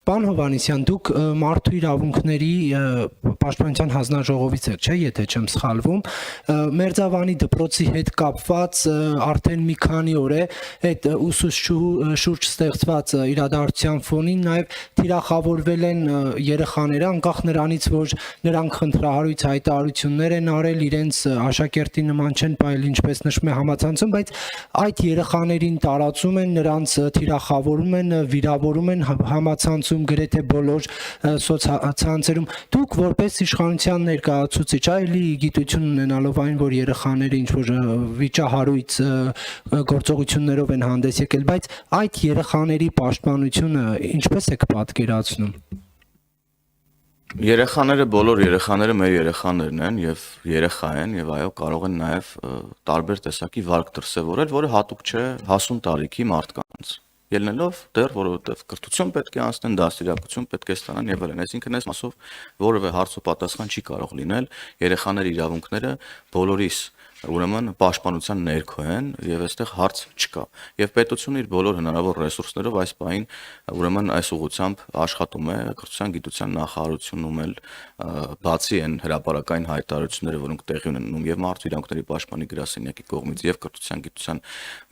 Պարոն Հովհաննիսյան, դուք մարդու իրավունքների պաշտպանության հանձնաժողովից եք, չէ՞, եթե չեմ սխալվում, Մերձավանի դպրոցի հետ կապված արդեն մի քանի օր է այդ ուսուցչու շուրջ ստեղծված իրադարձության ֆոնին նաև թիրախավորվել են երեխաները, անկախ նրանից, որ նրանք խնդրահարույց հայտարարություններ են արել, իրենց աշակերտի նման չեն պահել, ինչպես նշվում է համացանցում, բայց այդ երեխաներին տարածում են, նրանց թիրախավորում են, վիրավորում են համացանցում, գրեթե բոլոր սոցցանցերում։ Դուք որպես իշխանության ներկայացուցիչ, այլի գիտություն ունենալով այն, որ երեխաները ինչ որ վիճահարույց գործողություններով են հանդես եկել, բայց այդ երեխաների պաշտպանությունը ինչպես եք պատկերացնում։ Երեխաները, բոլոր երեխաները մեր երեխաներն են եւ երեխա են եւ այո կարող են նաեւ տարբեր տեսակի վարք դրսեւորել, որը հատուկ չէ հասուն տարիքի մարդկանց։ Ելնելով դեռ, որովհետեւ կրթություն պետք է անցնեն, դաստիարակություն պետք է ստանան եւ այլն։ Այսինքն այս մասով որևէ հարց ու պատասխան չի կարող լինել, երեխաների իրավունքները բոլորիս ուրեմն պաշտպանության ներքո են եւ այստեղ հարց չկա եւ պետությունը իր բոլոր հնարավոր ռեսուրսներով այս պահին ուրեմն այս ուղղությամբ աշխատում է կրթության գիտության նախարարությունում էլ բացի այն հրապարակային հայտարարությունները որոնք տեղի ունենում եւ մարդու իրավունքների պաշտպանի գրասենյակի կողմից եւ կրթության գիտության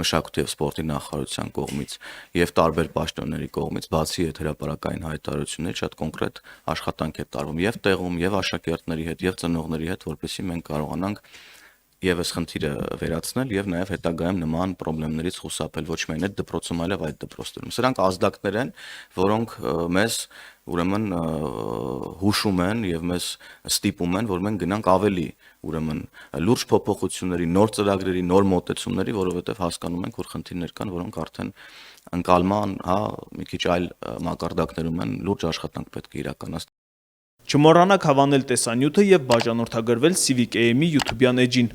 մշակույթի եւ սպորտի նախարարության կողմից եւ տարբեր պաշտոնների կողմից բացի այդ հրապարակային հայտարարությունների շատ կոնկրետ աշխատանք է տարվում եւ տեղում եւ աշակերտների հետ եւ ծնողների հետ որպեսզի մենք կարողանանք եւ այս խնդիրը վերացնել եւ նաեւ հետագայում նման խնդիրներից խուսափել ոչ միայն այդ դպրոցում, այլև այդ դպրոցներում։ Սրանք ազդակներ են, որոնք մեզ ուրեմն հուշում են եւ մեզ ստիպում են, որ մենք գնանք ավելի ուրեմն լուրջ փոփոխությունների, նոր ծրագրերի, նոր մոտեցումների, որովհետեւ հասկանում ենք, որ խնդիրներ կան, որոնք արդեն ընկալման, մի քիչ այլ մակարդակներում են, լուրջ աշխատանք պետք է իրականացնել։ Չմոռանաք հավանել տեսանյութը եւ բաժանորդագրվել Civic AM-ի YouTube-յան էջին։